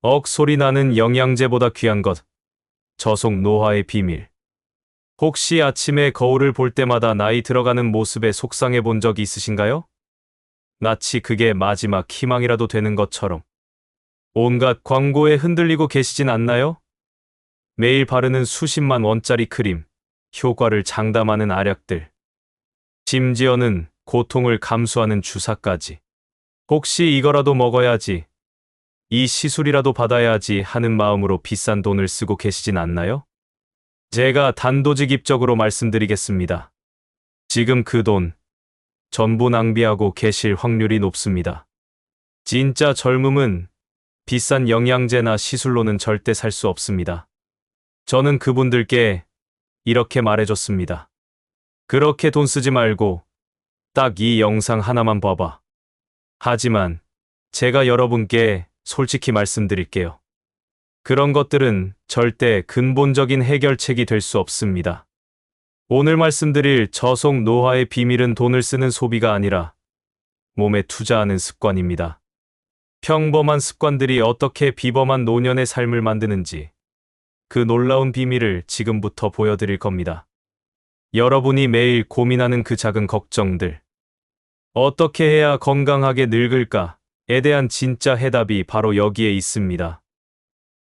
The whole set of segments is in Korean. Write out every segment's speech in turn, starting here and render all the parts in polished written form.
소리 나는 영양제보다 귀한 것. 저속 노화의 비밀. 혹시 아침에 거울을 볼 때마다 나이 들어가는 모습에 속상해 본 적이 있으신가요? 마치 그게 마지막 희망이라도 되는 것처럼. 온갖 광고에 흔들리고 계시진 않나요? 매일 바르는 수십만 원짜리 크림, 효과를 장담하는 알약들. 심지어는 고통을 감수하는 주사까지. 혹시 이거라도 먹어야지, 이 시술이라도 받아야지 하는 마음으로 비싼 돈을 쓰고 계시진 않나요? 제가 단도직입적으로 말씀드리겠습니다. 지금 그 돈, 전부 낭비하고 계실 확률이 높습니다. 진짜 젊음은 비싼 영양제나 시술로는 절대 살 수 없습니다. 저는 그분들께 이렇게 말해줬습니다. 그렇게 돈 쓰지 말고 딱 이 영상 하나만 봐봐. 하지만 제가 여러분께 솔직히 말씀드릴게요. 그런 것들은 절대 근본적인 해결책이 될 수 없습니다. 오늘 말씀드릴 저속 노화의 비밀은 돈을 쓰는 소비가 아니라 몸에 투자하는 습관입니다. 평범한 습관들이 어떻게 비범한 노년의 삶을 만드는지 그 놀라운 비밀을 지금부터 보여드릴 겁니다. 여러분이 매일 고민하는 그 작은 걱정들. 어떻게 해야 건강하게 늙을까에 대한 진짜 해답이 바로 여기에 있습니다.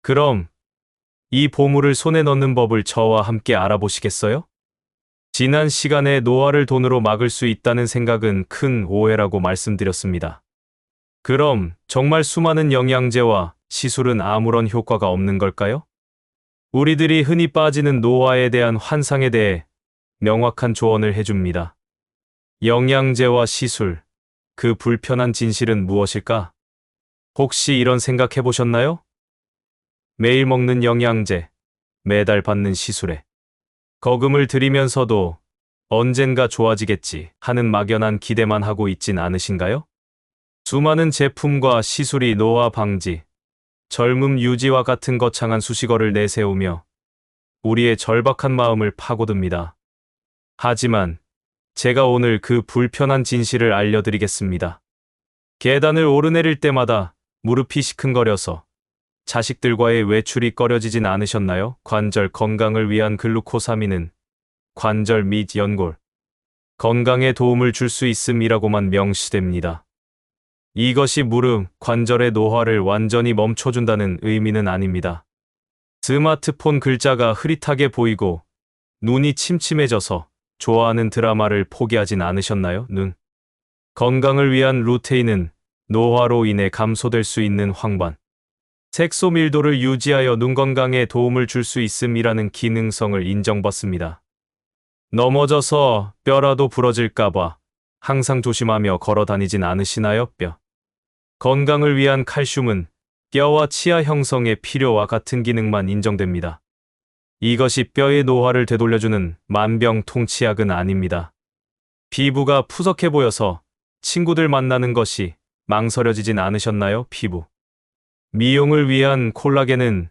그럼 이 보물을 손에 넣는 법을 저와 함께 알아보시겠어요? 지난 시간에 노화를 돈으로 막을 수 있다는 생각은 큰 오해라고 말씀드렸습니다. 그럼 정말 수많은 영양제와 시술은 아무런 효과가 없는 걸까요? 우리들이 흔히 빠지는 노화에 대한 환상에 대해 명확한 조언을 해줍니다. 영양제와 시술, 그 불편한 진실은 무엇일까? 혹시 이런 생각 해보셨나요? 매일 먹는 영양제, 매달 받는 시술에 거금을 들이면서도 언젠가 좋아지겠지 하는 막연한 기대만 하고 있진 않으신가요? 수많은 제품과 시술이 노화 방지, 젊음 유지와 같은 거창한 수식어를 내세우며 우리의 절박한 마음을 파고듭니다. 하지만 제가 오늘 그 불편한 진실을 알려드리겠습니다. 계단을 오르내릴 때마다 무릎이 시큰거려서 자식들과의 외출이 꺼려지진 않으셨나요? 관절 건강을 위한 글루코사민은 관절 및 연골 건강에 도움을 줄 수 있음이라고만 명시됩니다. 이것이 무릎, 관절의 노화를 완전히 멈춰준다는 의미는 아닙니다. 스마트폰 글자가 흐릿하게 보이고 눈이 침침해져서 좋아하는 드라마를 포기하진 않으셨나요? 눈 건강을 위한 루테인은 노화로 인해 감소될 수 있는 황반, 색소 밀도를 유지하여 눈 건강에 도움을 줄 수 있음이라는 기능성을 인정받습니다. 넘어져서 뼈라도 부러질까봐 항상 조심하며 걸어 다니진 않으시나요? 뼈 건강을 위한 칼슘은 뼈와 치아 형성의 필요와 같은 기능만 인정됩니다. 이것이 뼈의 노화를 되돌려주는 만병통치약은 아닙니다. 피부가 푸석해 보여서 친구들 만나는 것이 망설여지진 않으셨나요? 피부 미용을 위한 콜라겐은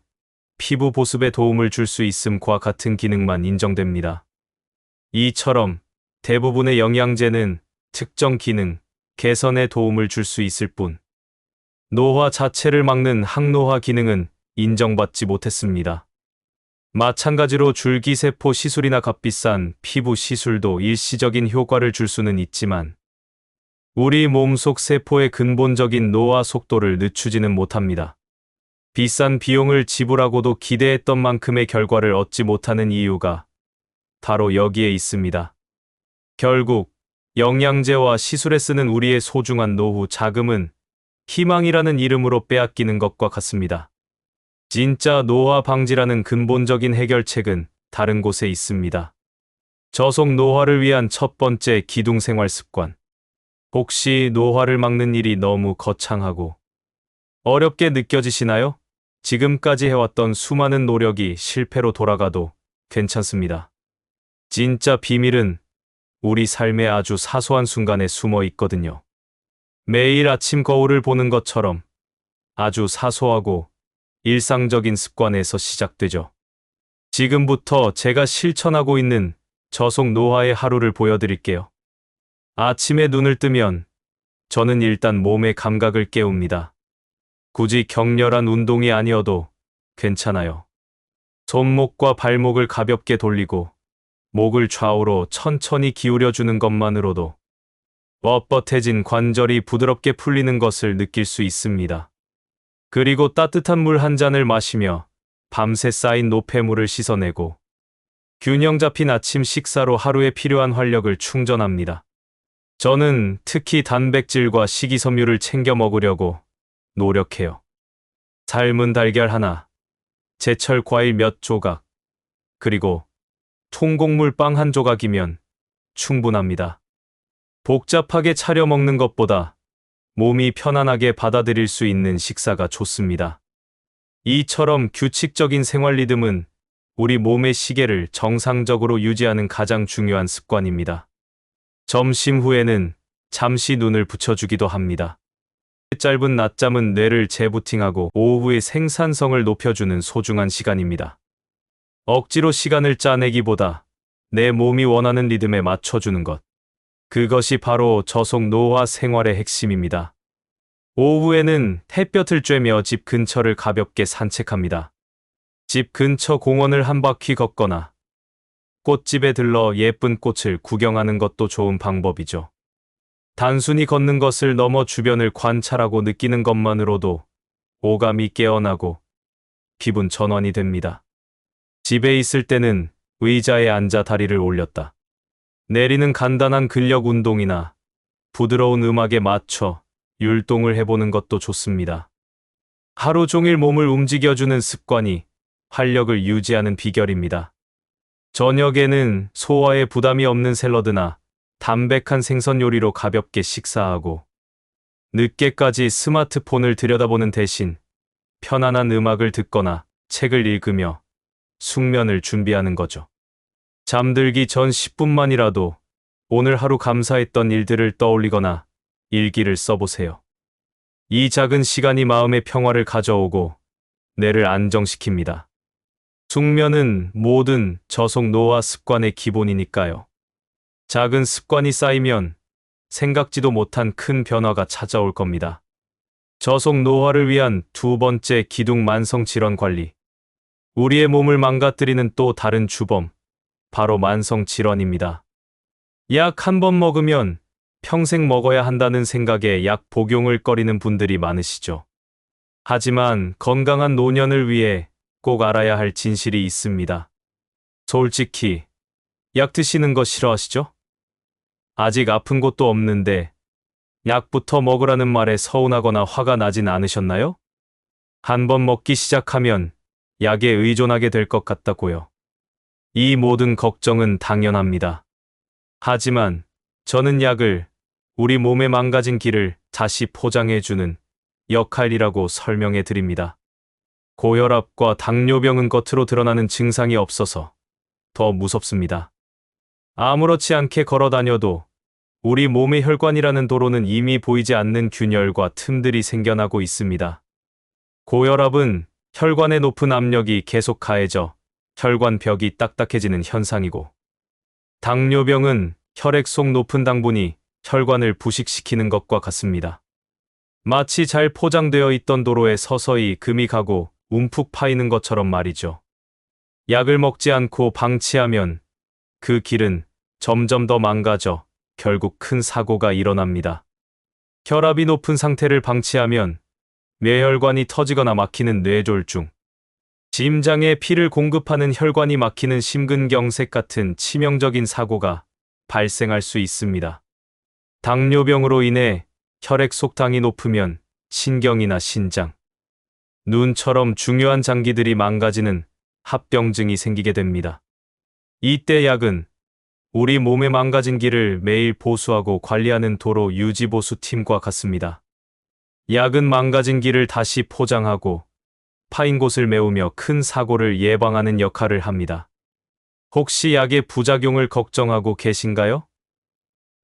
피부 보습에 도움을 줄 수 있음과 같은 기능만 인정됩니다. 이처럼 대부분의 영양제는 특정 기능 개선에 도움을 줄 수 있을 뿐 노화 자체를 막는 항노화 기능은 인정받지 못했습니다. 마찬가지로 줄기세포 시술이나 값비싼 피부 시술도 일시적인 효과를 줄 수는 있지만 우리 몸속 세포의 근본적인 노화 속도를 늦추지는 못합니다. 비싼 비용을 지불하고도 기대했던 만큼의 결과를 얻지 못하는 이유가 바로 여기에 있습니다. 결국 영양제와 시술에 쓰는 우리의 소중한 노후 자금은 희망이라는 이름으로 빼앗기는 것과 같습니다. 진짜 노화 방지라는 근본적인 해결책은 다른 곳에 있습니다. 저속 노화를 위한 첫 번째 기둥 생활 습관. 혹시 노화를 막는 일이 너무 거창하고 어렵게 느껴지시나요? 지금까지 해왔던 수많은 노력이 실패로 돌아가도 괜찮습니다. 진짜 비밀은 우리 삶의 아주 사소한 순간에 숨어 있거든요. 매일 아침 거울을 보는 것처럼 아주 사소하고 일상적인 습관에서 시작되죠. 지금부터 제가 실천하고 있는 저속 노화의 하루를 보여드릴게요. 아침에 눈을 뜨면 저는 일단 몸의 감각을 깨웁니다. 굳이 격렬한 운동이 아니어도 괜찮아요. 손목과 발목을 가볍게 돌리고 목을 좌우로 천천히 기울여주는 것만으로도 뻣뻣해진 관절이 부드럽게 풀리는 것을 느낄 수 있습니다. 그리고 따뜻한 물 한 잔을 마시며 밤새 쌓인 노폐물을 씻어내고 균형 잡힌 아침 식사로 하루에 필요한 활력을 충전합니다. 저는 특히 단백질과 식이섬유를 챙겨 먹으려고 노력해요. 삶은 달걀 하나, 제철 과일 몇 조각, 그리고 통곡물 빵 한 조각이면 충분합니다. 복잡하게 차려 먹는 것보다 몸이 편안하게 받아들일 수 있는 식사가 좋습니다. 이처럼 규칙적인 생활 리듬은 우리 몸의 시계를 정상적으로 유지하는 가장 중요한 습관입니다. 점심 후에는 잠시 눈을 붙여주기도 합니다. 짧은 낮잠은 뇌를 재부팅하고 오후의 생산성을 높여주는 소중한 시간입니다. 억지로 시간을 짜내기보다 내 몸이 원하는 리듬에 맞춰주는 것. 그것이 바로 저속 노화 생활의 핵심입니다. 오후에는 햇볕을 쬐며 집 근처를 가볍게 산책합니다. 집 근처 공원을 한 바퀴 걷거나 꽃집에 들러 예쁜 꽃을 구경하는 것도 좋은 방법이죠. 단순히 걷는 것을 넘어 주변을 관찰하고 느끼는 것만으로도 오감이 깨어나고 기분 전환이 됩니다. 집에 있을 때는 의자에 앉아 다리를 올렸다 내리는 간단한 근력 운동이나 부드러운 음악에 맞춰 율동을 해보는 것도 좋습니다. 하루 종일 몸을 움직여주는 습관이 활력을 유지하는 비결입니다. 저녁에는 소화에 부담이 없는 샐러드나 담백한 생선 요리로 가볍게 식사하고 늦게까지 스마트폰을 들여다보는 대신 편안한 음악을 듣거나 책을 읽으며 숙면을 준비하는 거죠. 잠들기 전 10분만이라도 오늘 하루 감사했던 일들을 떠올리거나 일기를 써보세요. 이 작은 시간이 마음의 평화를 가져오고 뇌를 안정시킵니다. 숙면은 모든 저속 노화 습관의 기본이니까요. 작은 습관이 쌓이면 생각지도 못한 큰 변화가 찾아올 겁니다. 저속 노화를 위한 두 번째 기둥 만성 질환 관리. 우리의 몸을 망가뜨리는 또 다른 주범, 바로 만성 질환입니다. 약 한 번 먹으면 평생 먹어야 한다는 생각에 약 복용을 꺼리는 분들이 많으시죠. 하지만 건강한 노년을 위해 꼭 알아야 할 진실이 있습니다. 솔직히 약 드시는 거 싫어하시죠? 아직 아픈 곳도 없는데 약부터 먹으라는 말에 서운하거나 화가 나진 않으셨나요? 한 번 먹기 시작하면 약에 의존하게 될 것 같다고요. 이 모든 걱정은 당연합니다. 하지만 저는 약을 우리 몸의 망가진 기를 다시 포장해주는 역할이라고 설명해 드립니다. 고혈압과 당뇨병은 겉으로 드러나는 증상이 없어서 더 무섭습니다. 아무렇지 않게 걸어 다녀도 우리 몸의 혈관이라는 도로는 이미 보이지 않는 균열과 틈들이 생겨나고 있습니다. 고혈압은 혈관의 높은 압력이 계속 가해져 혈관벽이 딱딱해지는 현상이고, 당뇨병은 혈액 속 높은 당분이 혈관을 부식시키는 것과 같습니다. 마치 잘 포장되어 있던 도로에 서서히 금이 가고 움푹 파이는 것처럼 말이죠. 약을 먹지 않고 방치하면 그 길은 점점 더 망가져 결국 큰 사고가 일어납니다. 혈압이 높은 상태를 방치하면 뇌혈관이 터지거나 막히는 뇌졸중, 심장에 피를 공급하는 혈관이 막히는 심근경색 같은 치명적인 사고가 발생할 수 있습니다. 당뇨병으로 인해 혈액 속당이 높으면 신경이나 신장, 눈처럼 중요한 장기들이 망가지는 합병증이 생기게 됩니다. 이때 약은 우리 몸의 망가진 기를 매일 보수하고 관리하는 도로 유지보수 팀과 같습니다. 약은 망가진 기를 다시 포장하고 파인 곳을 메우며 큰 사고를 예방하는 역할을 합니다. 혹시 약의 부작용을 걱정하고 계신가요?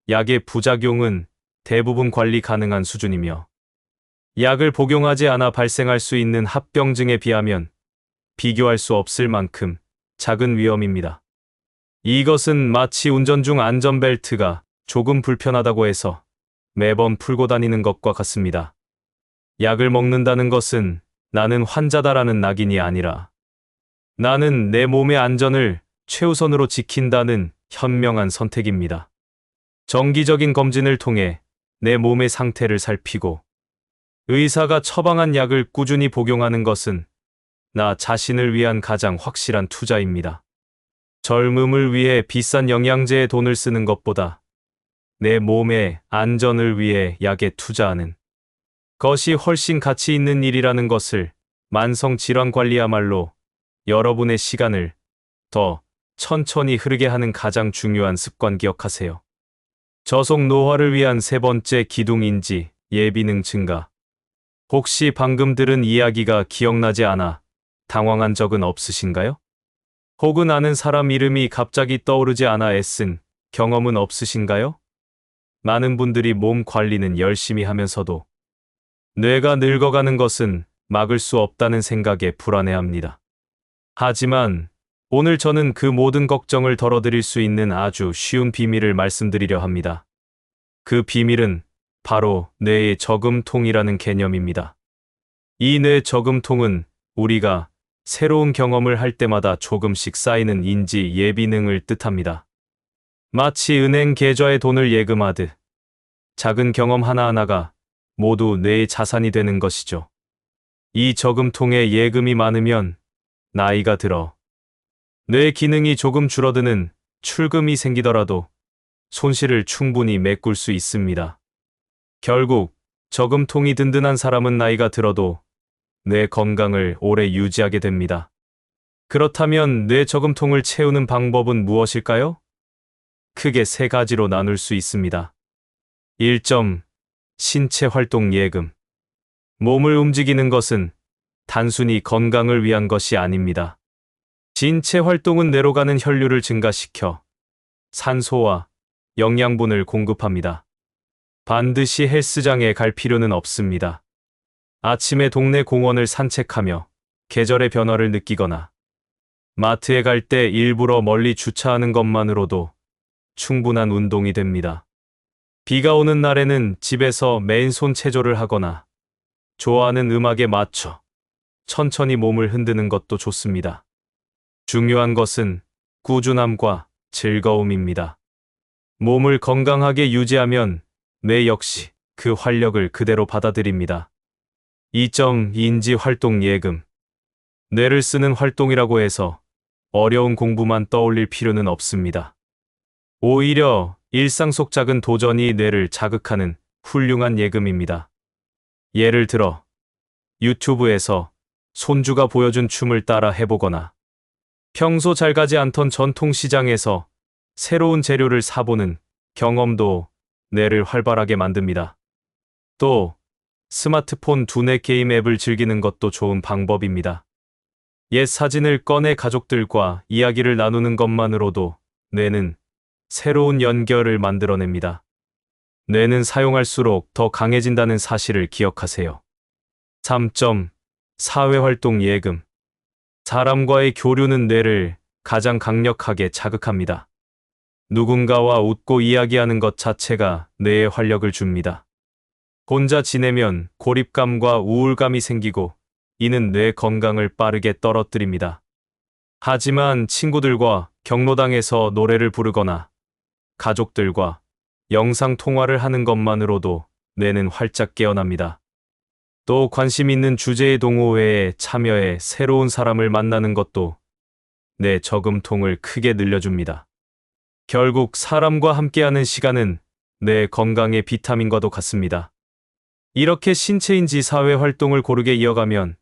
약의 부작용은 대부분 관리 가능한 수준이며, 약을 복용하지 않아 발생할 수 있는 합병증에 비하면 비교할 수 없을 만큼 작은 위험입니다. 이것은 마치 운전 중 안전벨트가 조금 불편하다고 해서 매번 풀고 다니는 것과 같습니다. 약을 먹는다는 것은 나는 환자다라는 낙인이 아니라 나는 내 몸의 안전을 최우선으로 지킨다는 현명한 선택입니다. 정기적인 검진을 통해 내 몸의 상태를 살피고 의사가 처방한 약을 꾸준히 복용하는 것은 나 자신을 위한 가장 확실한 투자입니다. 젊음을 위해 비싼 영양제에 돈을 쓰는 것보다 내 몸의 안전을 위해 약에 투자하는 것이 훨씬 가치 있는 일이라는 것을 만성질환 관리야말로 여러분의 시간을 더 천천히 흐르게 하는 가장 중요한 습관 기억하세요. 저속 노화를 위한 세 번째 기둥인지 예비능 증가. 혹시 방금 들은 이야기가 기억나지 않아 당황한 적은 없으신가요? 혹은 아는 사람 이름이 갑자기 떠오르지 않아 애쓴 경험은 없으신가요? 많은 분들이 몸 관리는 열심히 하면서도 뇌가 늙어가는 것은 막을 수 없다는 생각에 불안해합니다. 하지만 오늘 저는 그 모든 걱정을 덜어드릴 수 있는 아주 쉬운 비밀을 말씀드리려 합니다. 그 비밀은 바로 뇌의 저금통이라는 개념입니다. 이 뇌 저금통은 우리가 새로운 경험을 할 때마다 조금씩 쌓이는 인지 예비능을 뜻합니다. 마치 은행 계좌에 돈을 예금하듯 작은 경험 하나하나가 모두 뇌의 자산이 되는 것이죠. 이 저금통에 예금이 많으면 나이가 들어 뇌 기능이 조금 줄어드는 출금이 생기더라도 손실을 충분히 메꿀 수 있습니다. 결국 저금통이 든든한 사람은 나이가 들어도 뇌 건강을 오래 유지하게 됩니다. 그렇다면 뇌 저금통을 채우는 방법은 무엇일까요? 크게 세 가지로 나눌 수 있습니다. 1점. 신체 활동 예금. 몸을 움직이는 것은 단순히 건강을 위한 것이 아닙니다. 신체 활동은 뇌로 가는 혈류를 증가시켜 산소와 영양분을 공급합니다. 반드시 헬스장에 갈 필요는 없습니다. 아침에 동네 공원을 산책하며 계절의 변화를 느끼거나 마트에 갈 때 일부러 멀리 주차하는 것만으로도 충분한 운동이 됩니다. 비가 오는 날에는 집에서 맨손 체조를 하거나 좋아하는 음악에 맞춰 천천히 몸을 흔드는 것도 좋습니다. 중요한 것은 꾸준함과 즐거움입니다. 몸을 건강하게 유지하면 뇌 역시 그 활력을 그대로 받아들입니다. 2점. 인지 활동 예금. 뇌를 쓰는 활동이라고 해서 어려운 공부만 떠올릴 필요는 없습니다. 오히려 일상 속 작은 도전이 뇌를 자극하는 훌륭한 예금입니다. 예를 들어 유튜브에서 손주가 보여준 춤을 따라 해보거나 평소 잘 가지 않던 전통시장에서 새로운 재료를 사보는 경험도 뇌를 활발하게 만듭니다. 또 스마트폰 두뇌 게임 앱을 즐기는 것도 좋은 방법입니다. 옛 사진을 꺼내 가족들과 이야기를 나누는 것만으로도 뇌는 새로운 연결을 만들어냅니다. 뇌는 사용할수록 더 강해진다는 사실을 기억하세요. 3점. 사회활동 예금. 사람과의 교류는 뇌를 가장 강력하게 자극합니다. 누군가와 웃고 이야기하는 것 자체가 뇌에 활력을 줍니다. 혼자 지내면 고립감과 우울감이 생기고 이는 뇌 건강을 빠르게 떨어뜨립니다. 하지만 친구들과 경로당에서 노래를 부르거나 가족들과 영상 통화를 하는 것만으로도 뇌는 활짝 깨어납니다. 또 관심 있는 주제의 동호회에 참여해 새로운 사람을 만나는 것도 뇌 저금통을 크게 늘려줍니다. 결국 사람과 함께하는 시간은 뇌 건강의 비타민과도 같습니다. 이렇게 신체인지 사회 활동을 고르게 이어가면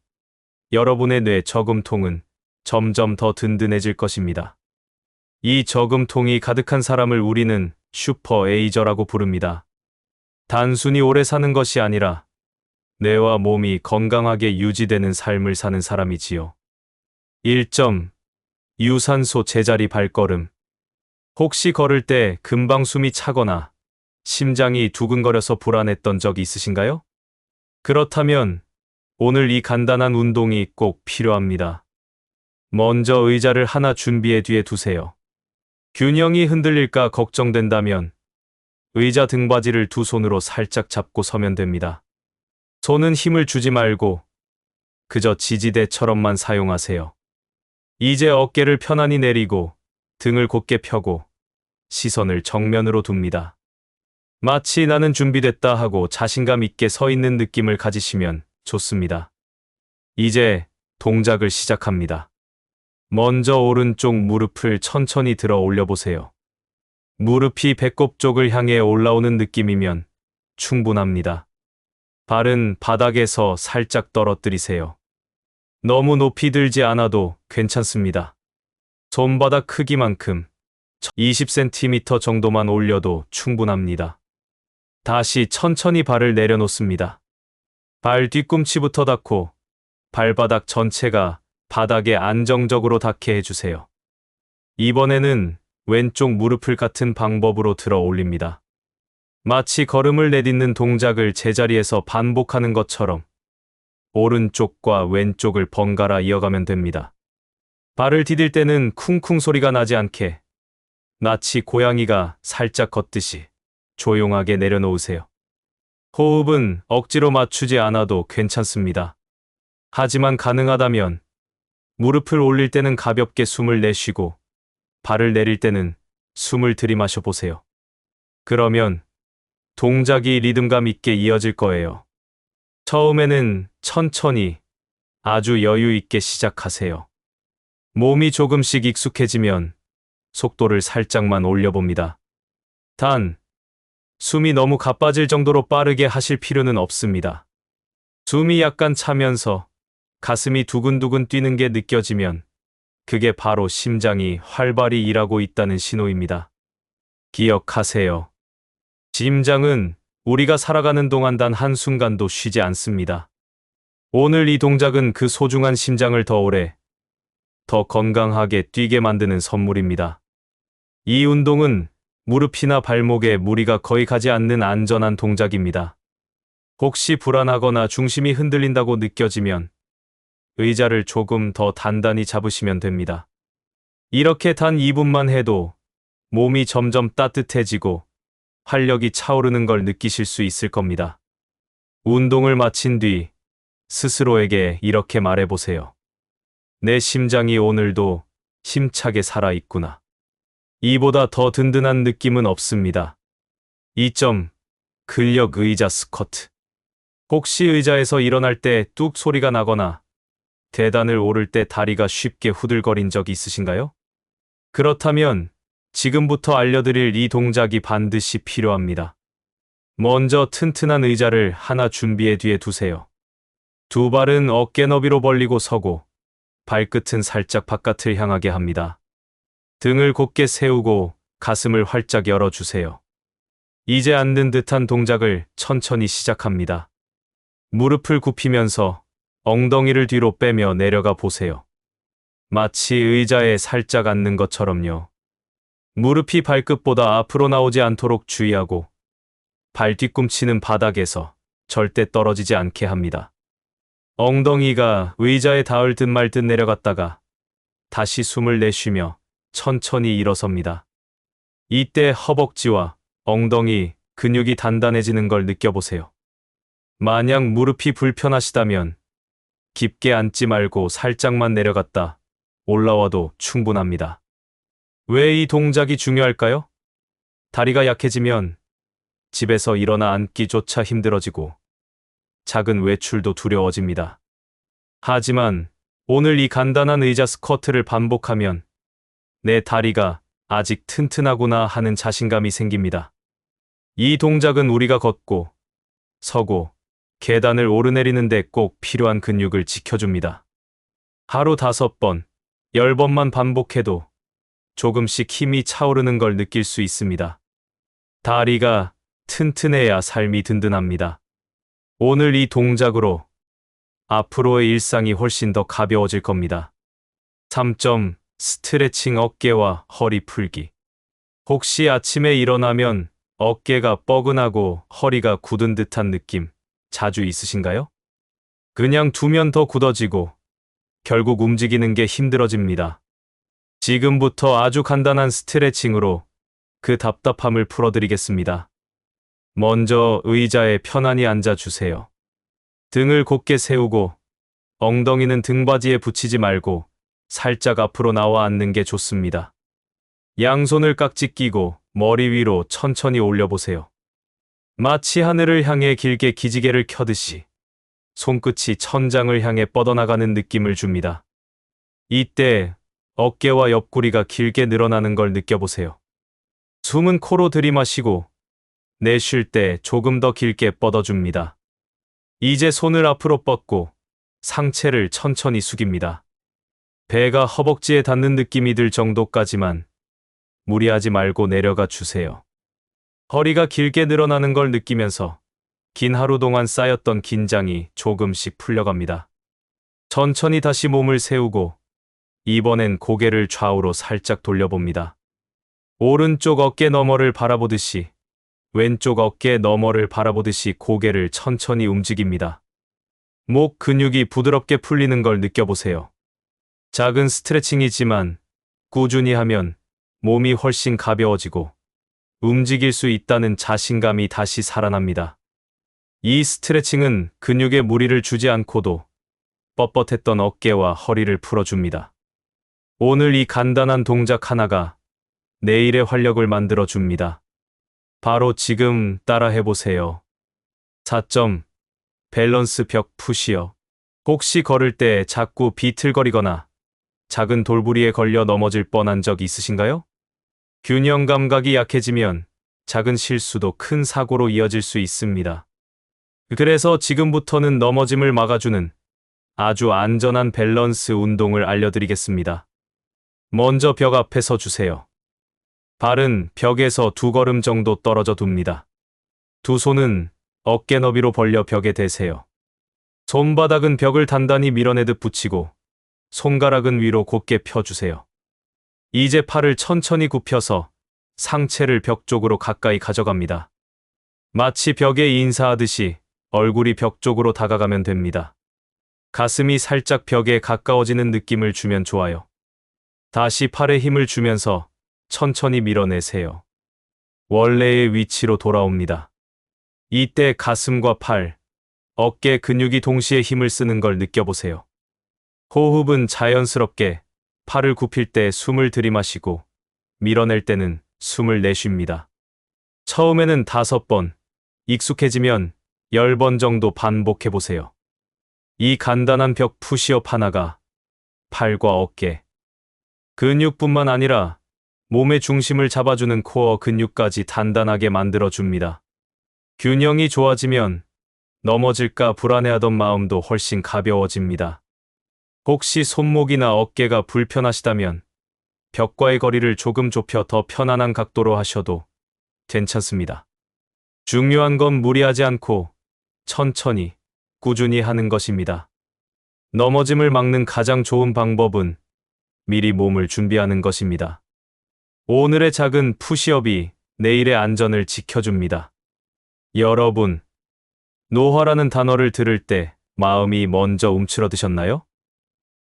여러분의 뇌 저금통은 점점 더 든든해질 것입니다. 이 저금통이 가득한 사람을 우리는 슈퍼 에이저라고 부릅니다. 단순히 오래 사는 것이 아니라 뇌와 몸이 건강하게 유지되는 삶을 사는 사람이지요. 1점. 유산소 제자리 발걸음. 혹시 걸을 때 금방 숨이 차거나 심장이 두근거려서 불안했던 적이 있으신가요? 그렇다면 오늘 이 간단한 운동이 꼭 필요합니다. 먼저 의자를 하나 준비해 뒤에 두세요. 균형이 흔들릴까 걱정된다면 의자 등받이를 두 손으로 살짝 잡고 서면 됩니다. 손은 힘을 주지 말고 그저 지지대처럼만 사용하세요. 이제 어깨를 편안히 내리고 등을 곧게 펴고 시선을 정면으로 둡니다. 마치 나는 준비됐다 하고 자신감 있게 서 있는 느낌을 가지시면 좋습니다. 이제 동작을 시작합니다. 먼저 오른쪽 무릎을 천천히 들어 올려보세요. 무릎이 배꼽 쪽을 향해 올라오는 느낌이면 충분합니다. 발은 바닥에서 살짝 떨어뜨리세요. 너무 높이 들지 않아도 괜찮습니다. 손바닥 크기만큼 20cm 정도만 올려도 충분합니다. 다시 천천히 발을 내려놓습니다. 발 뒤꿈치부터 닿고 발바닥 전체가 바닥에 안정적으로 닿게 해주세요. 이번에는 왼쪽 무릎을 같은 방법으로 들어 올립니다. 마치 걸음을 내딛는 동작을 제자리에서 반복하는 것처럼 오른쪽과 왼쪽을 번갈아 이어가면 됩니다. 발을 디딜 때는 쿵쿵 소리가 나지 않게 마치 고양이가 살짝 걷듯이 조용하게 내려놓으세요. 호흡은 억지로 맞추지 않아도 괜찮습니다. 하지만 가능하다면 무릎을 올릴 때는 가볍게 숨을 내쉬고 발을 내릴 때는 숨을 들이마셔 보세요. 그러면 동작이 리듬감 있게 이어질 거예요. 처음에는 천천히 아주 여유 있게 시작하세요. 몸이 조금씩 익숙해지면 속도를 살짝만 올려봅니다. 단, 숨이 너무 가빠질 정도로 빠르게 하실 필요는 없습니다. 숨이 약간 차면서 가슴이 두근두근 뛰는 게 느껴지면 그게 바로 심장이 활발히 일하고 있다는 신호입니다. 기억하세요. 심장은 우리가 살아가는 동안 단 한순간도 쉬지 않습니다. 오늘 이 동작은 그 소중한 심장을 더 오래, 더 건강하게 뛰게 만드는 선물입니다. 이 운동은 무릎이나 발목에 무리가 거의 가지 않는 안전한 동작입니다. 혹시 불안하거나 중심이 흔들린다고 느껴지면 의자를 조금 더 단단히 잡으시면 됩니다. 이렇게 단 2분만 해도 몸이 점점 따뜻해지고 활력이 차오르는 걸 느끼실 수 있을 겁니다. 운동을 마친 뒤 스스로에게 이렇게 말해보세요. 내 심장이 오늘도 힘차게 살아있구나. 이보다 더 든든한 느낌은 없습니다. 2점 근력 의자 스쿼트. 혹시 의자에서 일어날 때 뚝 소리가 나거나 계단을 오를 때 다리가 쉽게 후들거린 적 있으신가요? 그렇다면 지금부터 알려드릴 이 동작이 반드시 필요합니다. 먼저 튼튼한 의자를 하나 준비해 뒤에 두세요. 두 발은 어깨 너비로 벌리고 서고 발끝은 살짝 바깥을 향하게 합니다. 등을 곧게 세우고 가슴을 활짝 열어주세요. 이제 앉는 듯한 동작을 천천히 시작합니다. 무릎을 굽히면서 엉덩이를 뒤로 빼며 내려가 보세요. 마치 의자에 살짝 앉는 것처럼요. 무릎이 발끝보다 앞으로 나오지 않도록 주의하고 발 뒤꿈치는 바닥에서 절대 떨어지지 않게 합니다. 엉덩이가 의자에 닿을 듯 말 듯 내려갔다가 다시 숨을 내쉬며 천천히 일어섭니다. 이때 허벅지와 엉덩이 근육이 단단해지는 걸 느껴보세요. 만약 무릎이 불편하시다면 깊게 앉지 말고 살짝만 내려갔다 올라와도 충분합니다. 왜 이 동작이 중요할까요? 다리가 약해지면 집에서 일어나 앉기조차 힘들어지고 작은 외출도 두려워집니다. 하지만 오늘 이 간단한 의자 스쿼트를 반복하면 내 다리가 아직 튼튼하구나 하는 자신감이 생깁니다. 이 동작은 우리가 걷고 서고 계단을 오르내리는데 꼭 필요한 근육을 지켜줍니다. 하루 5번, 10번만 반복해도 조금씩 힘이 차오르는 걸 느낄 수 있습니다. 다리가 튼튼해야 삶이 든든합니다. 오늘 이 동작으로 앞으로의 일상이 훨씬 더 가벼워질 겁니다. 3점 스트레칭 어깨와 허리 풀기. 혹시 아침에 일어나면 어깨가 뻐근하고 허리가 굳은 듯한 느낌 자주 있으신가요? 그냥 두면 더 굳어지고 결국 움직이는 게 힘들어집니다. 지금부터 아주 간단한 스트레칭으로 그 답답함을 풀어드리겠습니다. 먼저 의자에 편안히 앉아주세요. 등을 곧게 세우고 엉덩이는 등받이에 붙이지 말고 살짝 앞으로 나와 앉는 게 좋습니다. 양손을 깍지 끼고 머리 위로 천천히 올려보세요. 마치 하늘을 향해 길게 기지개를 켜듯이 손끝이 천장을 향해 뻗어나가는 느낌을 줍니다. 이때 어깨와 옆구리가 길게 늘어나는 걸 느껴보세요. 숨은 코로 들이마시고 내쉴 때 조금 더 길게 뻗어줍니다. 이제 손을 앞으로 뻗고 상체를 천천히 숙입니다. 배가 허벅지에 닿는 느낌이 들 정도까지만 무리하지 말고 내려가 주세요. 허리가 길게 늘어나는 걸 느끼면서 긴 하루 동안 쌓였던 긴장이 조금씩 풀려갑니다. 천천히 다시 몸을 세우고 이번엔 고개를 좌우로 살짝 돌려봅니다. 오른쪽 어깨 너머를 바라보듯이 왼쪽 어깨 너머를 바라보듯이 고개를 천천히 움직입니다. 목 근육이 부드럽게 풀리는 걸 느껴보세요. 작은 스트레칭이지만 꾸준히 하면 몸이 훨씬 가벼워지고 움직일 수 있다는 자신감이 다시 살아납니다. 이 스트레칭은 근육에 무리를 주지 않고도 뻣뻣했던 어깨와 허리를 풀어줍니다. 오늘 이 간단한 동작 하나가 내일의 활력을 만들어줍니다. 바로 지금 따라해보세요. 4점. 밸런스 벽 푸시업. 혹시 걸을 때 자꾸 비틀거리거나 작은 돌부리에 걸려 넘어질 뻔한 적 있으신가요? 균형 감각이 약해지면 작은 실수도 큰 사고로 이어질 수 있습니다. 그래서 지금부터는 넘어짐을 막아주는 아주 안전한 밸런스 운동을 알려드리겠습니다. 먼저 벽 앞에 서 주세요. 발은 벽에서 2걸음 정도 떨어져 둡니다. 두 손은 어깨 너비로 벌려 벽에 대세요. 손바닥은 벽을 단단히 밀어내듯 붙이고 손가락은 위로 곧게 펴주세요. 이제 팔을 천천히 굽혀서 상체를 벽 쪽으로 가까이 가져갑니다. 마치 벽에 인사하듯이 얼굴이 벽 쪽으로 다가가면 됩니다. 가슴이 살짝 벽에 가까워지는 느낌을 주면 좋아요. 다시 팔에 힘을 주면서 천천히 밀어내세요. 원래의 위치로 돌아옵니다. 이때 가슴과 팔, 어깨 근육이 동시에 힘을 쓰는 걸 느껴보세요. 호흡은 자연스럽게 팔을 굽힐 때 숨을 들이마시고 밀어낼 때는 숨을 내쉽니다. 처음에는 5번, 익숙해지면 10번 정도 반복해보세요. 이 간단한 벽 푸시업 하나가 팔과 어깨, 근육뿐만 아니라 몸의 중심을 잡아주는 코어 근육까지 단단하게 만들어줍니다. 균형이 좋아지면 넘어질까 불안해하던 마음도 훨씬 가벼워집니다. 혹시 손목이나 어깨가 불편하시다면 벽과의 거리를 조금 좁혀 더 편안한 각도로 하셔도 괜찮습니다. 중요한 건 무리하지 않고 천천히, 꾸준히 하는 것입니다. 넘어짐을 막는 가장 좋은 방법은 미리 몸을 준비하는 것입니다. 오늘의 작은 푸시업이 내일의 안전을 지켜줍니다. 여러분, 노화라는 단어를 들을 때 마음이 먼저 움츠러드셨나요?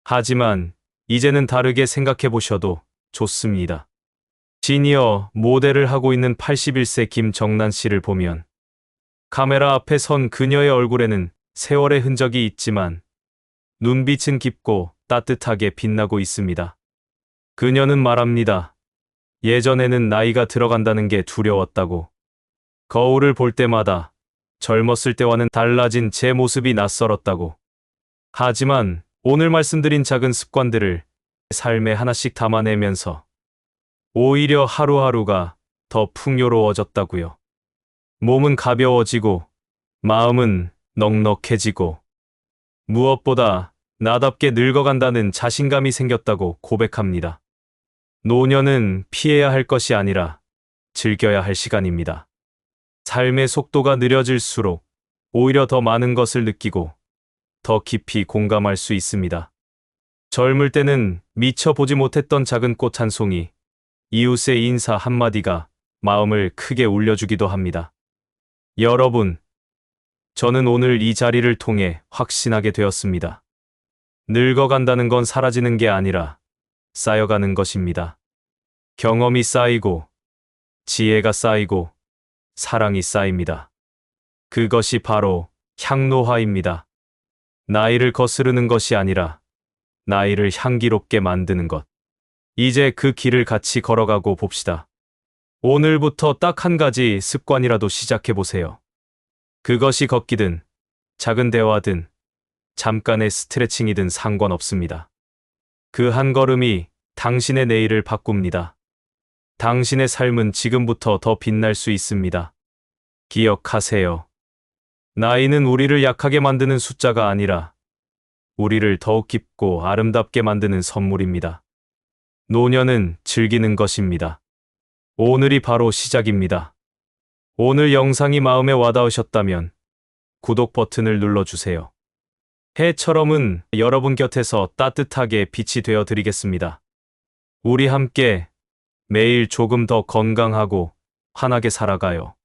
하지만 이제는 다르게 생각해 보셔도 좋습니다. 시니어 모델을 하고 있는 81세 김정란 씨를 보면 카메라 앞에 선 그녀의 얼굴에는 세월의 흔적이 있지만 눈빛은 깊고 따뜻하게 빛나고 있습니다. 그녀는 말합니다. 예전에는 나이가 들어간다는 게 두려웠다고. 거울을 볼 때마다 젊었을 때와는 달라진 제 모습이 낯설었다고. 하지만 오늘 말씀드린 작은 습관들을 삶에 하나씩 담아내면서 오히려 하루하루가 더 풍요로워졌다고요. 몸은 가벼워지고 마음은 넉넉해지고 무엇보다 나답게 늙어간다는 자신감이 생겼다고 고백합니다. 노년은 피해야 할 것이 아니라 즐겨야 할 시간입니다. 삶의 속도가 느려질수록 오히려 더 많은 것을 느끼고 더 깊이 공감할 수 있습니다. 젊을 때는 미처 보지 못했던 작은 꽃 한 송이, 이웃의 인사 한마디가 마음을 크게 울려주기도 합니다. 여러분, 저는 오늘 이 자리를 통해 확신하게 되었습니다. 늙어간다는 건 사라지는 게 아니라 쌓여가는 것입니다. 경험이 쌓이고, 지혜가 쌓이고, 사랑이 쌓입니다. 그것이 바로 향노화입니다. 나이를 거스르는 것이 아니라 나이를 향기롭게 만드는 것. 이제 그 길을 같이 걸어가고 봅시다. 오늘부터 딱 한 가지 습관이라도 시작해 보세요. 그것이 걷기든, 작은 대화든, 잠깐의 스트레칭이든 상관없습니다. 그 한 걸음이 당신의 내일을 바꿉니다. 당신의 삶은 지금부터 더 빛날 수 있습니다. 기억하세요. 나이는 우리를 약하게 만드는 숫자가 아니라 우리를 더욱 깊고 아름답게 만드는 선물입니다. 노년은 즐기는 것입니다. 오늘이 바로 시작입니다. 오늘 영상이 마음에 와닿으셨다면 구독 버튼을 눌러주세요. 해처럼은 여러분 곁에서 따뜻하게 빛이 되어 드리겠습니다. 우리 함께 매일 조금 더 건강하고 환하게 살아가요.